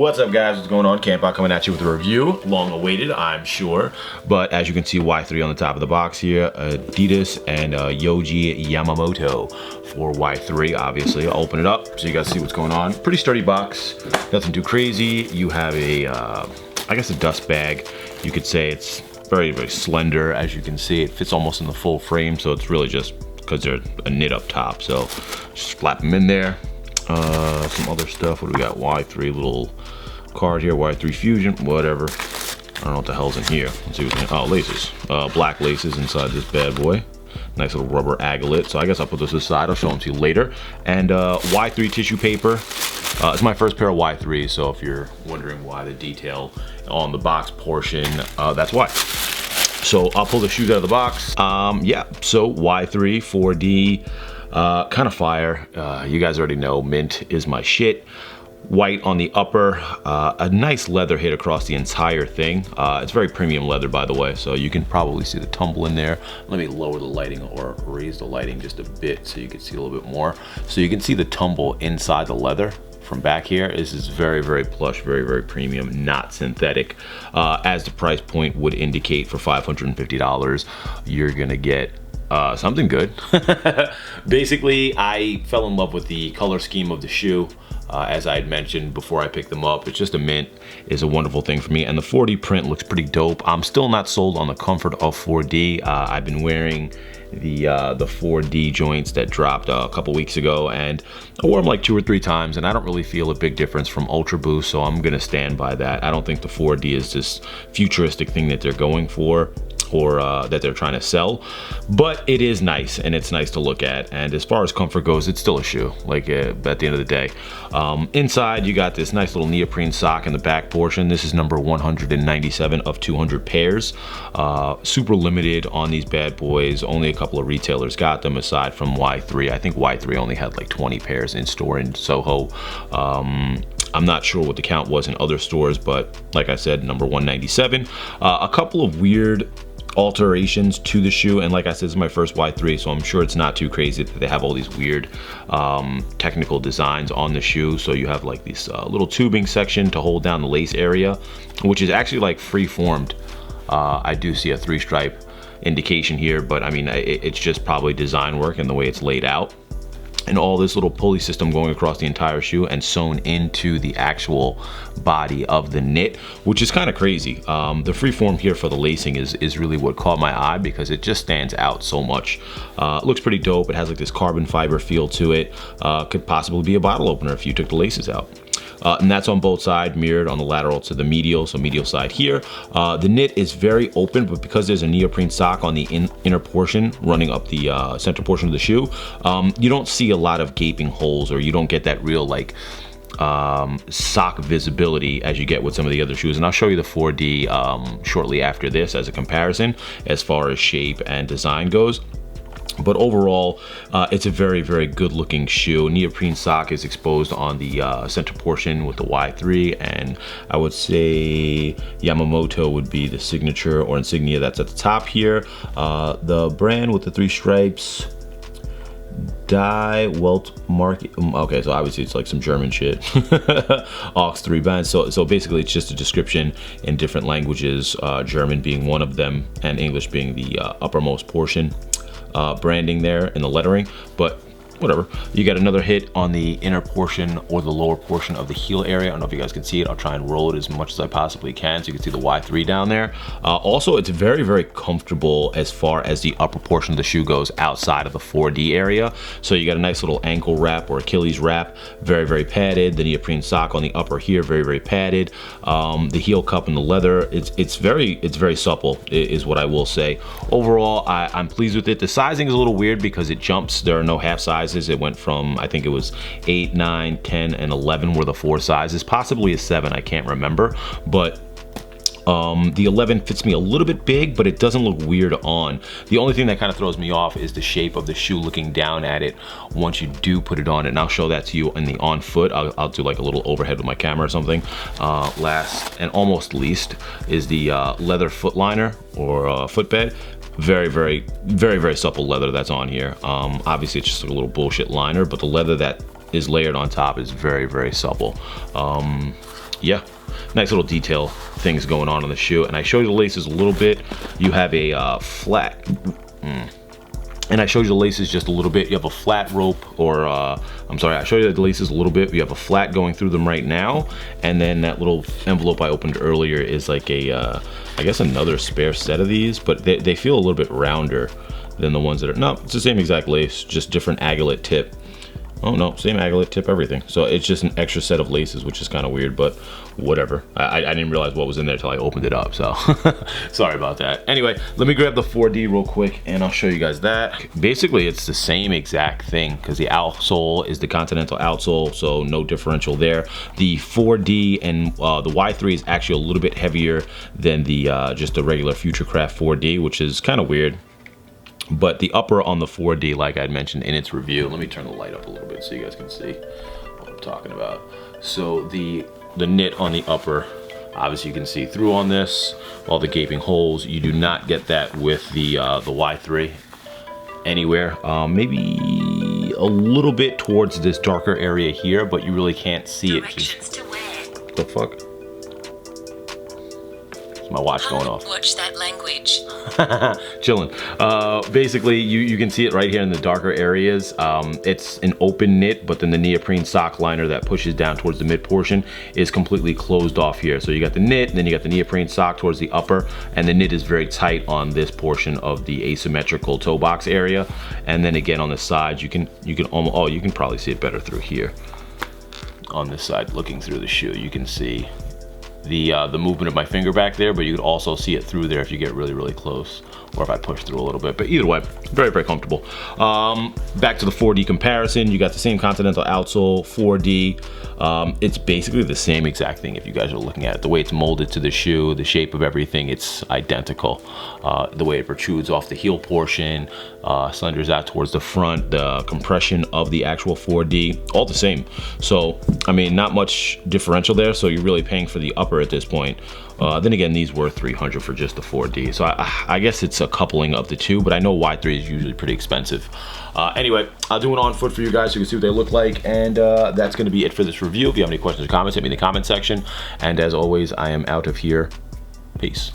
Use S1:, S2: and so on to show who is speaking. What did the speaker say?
S1: What's up, guys? What's going on? Campout coming at you with a review. Long awaited, I'm sure. But as you can see, Y-3 on the top of the box here. Adidas and Yohji Yamamoto for Y-3, obviously. I'll open it up so you guys see what's going on. Pretty sturdy box. Nothing too crazy. You have a, I guess a dust bag. You could say it's very, very slender. As you can see, it fits almost in the full frame. So it's really just because they're a knit up top. So just slap them in there. Some other stuff. What do we got? Y-3 little card here. Y-3 Fusion, whatever. I don't know what the hell's in here. Let's see what's in here. Oh, laces. Black laces inside this bad boy. Nice little rubber aglet. So I guess I'll put this aside. I'll show them to you later. And Y-3 tissue paper. It's my first pair of Y-3, so if you're wondering why the detail on the box portion, that's why. So I'll pull the shoes out of the box. Yeah, so Y-3 4D. Kind of fire. You guys already know mint is my shit. White on the upper, a nice leather hit across the entire thing. It's very premium leather, by the way, so you can probably see the tumble in there. Let me lower the lighting or raise the lighting just a bit so you can see a little bit more. So you can see the tumble inside the leather from back here. This is very, very plush, very, very premium, not synthetic. As the price point would indicate, for $550, you're gonna get something good. Basically, I fell in love with the color scheme of the shoe. As I had mentioned before I picked them up, it's just a mint is a wonderful thing for me. And the 4D print looks pretty dope. I'm still not sold on the comfort of 4D. I've been wearing the 4D joints that dropped a couple weeks ago, and I wore them like 2 or 3 times, and I don't really feel a big difference from Ultra Boost, so I'm gonna stand by that. I don't think the 4D is this futuristic thing that they're going for, or that they're trying to sell, but it is nice, and it's nice to look at. And as far as comfort goes, it's still a shoe, like at the end of the day. Inside, you got this nice little neoprene sock in the back portion. This is number 197 of 200 pairs. Super limited on these bad boys. Only a couple of retailers got them aside from Y-3. I think Y-3 only had like 20 pairs in store in Soho. I'm not sure what the count was in other stores, but like I said, number 197. A couple of weird alterations to the shoe, and like I said, this is my first Y-3, so I'm sure it's not too crazy that they have all these weird technical designs on the shoe. So you have like this little tubing section to hold down the lace area, which is actually like free-formed. I do see a 3-stripe indication here, but I mean, it's just probably design work and the way it's laid out. And all this little pulley system going across the entire shoe and sewn into the actual body of the knit, which is kind of crazy. The freeform here for the lacing is really what caught my eye, because it just stands out so much. It looks pretty dope. It has like this carbon fiber feel to it. Could possibly be a bottle opener if you took the laces out. And that's on both sides, mirrored on the lateral to the medial, so medial side here. The knit is very open, but because there's a neoprene sock on the inner portion running up the center portion of the shoe, you don't see a lot of gaping holes, or you don't get that real like sock visibility as you get with some of the other shoes. And I'll show you the 4D shortly after this as a comparison as far as shape and design goes. But overall, it's a very, very good looking shoe. Neoprene sock is exposed on the center portion with the Y-3, and I would say Yamamoto would be the signature or insignia that's at the top here. The brand with the 3 stripes, Die Welt Market. Okay, so obviously it's like some German shit. Aux 3 bands. So basically it's just a description in different languages, German being one of them and English being the uppermost portion. Branding there in the lettering, but whatever. You got another hit on the inner portion or the lower portion of the heel area. I don't know if you guys can see it. I'll try and roll it as much as I possibly can so you can see the Y-3 down there. Also, it's very, very comfortable as far as the upper portion of the shoe goes outside of the 4D area. So you got a nice little ankle wrap or Achilles wrap, very, very padded. The neoprene sock on the upper here, very, very padded. The heel cup and the leather, it's very supple, is what I will say. Overall, I'm pleased with it. The sizing is a little weird because it jumps. There are no half sizes. It went from, I think it was 8, 9, 10, and 11 were the 4 sizes, possibly a 7, I can't remember, but the 11 fits me a little bit big, but it doesn't look weird on. The only thing that kind of throws me off is the shape of the shoe looking down at it once you do put it on, and I'll show that to you in the on foot. I'll do like a little overhead with my camera or something. Last and almost least is the leather foot liner or footbed. Very, very, very, very supple leather that's on here. Obviously it's just like a little bullshit liner, but the leather that is layered on top is very, very supple. yeah, nice little detail things going on the shoe. And I showed you the laces a little bit. You have a flat, and I showed you the laces just a little bit. You have a flat rope, or I'm sorry, I showed you the laces a little bit. You have a flat going through them right now, and then that little envelope I opened earlier is like a, I guess another spare set of these, but they feel a little bit rounder than the ones that are, no, it's the same exact lace, just different agate tip. Oh no, same agate tip, everything. So it's just an extra set of laces, which is kind of weird, but whatever. I didn't realize what was in there until I opened it up, so sorry about that. Anyway, let me grab the 4D real quick and I'll show you guys that. Basically, it's the same exact thing because the outsole is the Continental outsole, so no differential there. The 4D and the Y-3 is actually a little bit heavier than the just the regular Futurecraft 4D, which is kind of weird. But the upper on the 4D, like I'd mentioned in its review, let me turn the light up a little bit so you guys can see what I'm talking about. So the knit on the upper, obviously you can see through on this, all the gaping holes. You do not get that with the Y-3 anywhere. Maybe a little bit towards this darker area here, but you really can't see it. What the fuck? It's my watch going off.
S2: Watch that language.
S1: Chilling. Basically, you can see it right here in the darker areas. It's an open knit, but then the neoprene sock liner that pushes down towards the mid portion is completely closed off here. So you got the knit, and then you got the neoprene sock towards the upper, and the knit is very tight on this portion of the asymmetrical toe box area. And then again on the sides, you can almost, oh, you can probably see it better through here. On this side, looking through the shoe, you can see the movement of my finger back there, but you could also see it through there if you get really, really close, or if I push through a little bit. But either way, very, very comfortable. Back to the 4D comparison, you got the same Continental outsole, 4D. It's basically the same exact thing if you guys are looking at it. The way it's molded to the shoe, the shape of everything, it's identical. The way it protrudes off the heel portion, slenders out towards the front, the compression of the actual 4D, all the same. So, I mean, not much differential there, so you're really paying for the upper at this point. Then again, these were $300 for just the 4D. So I guess it's a coupling of the two, but I know Y-3 is usually pretty expensive. Anyway, I'll do an on foot for you guys so you can see what they look like. And that's gonna be it for this review. If you have any questions or comments, hit me in the comment section. And as always, I am out of here. Peace.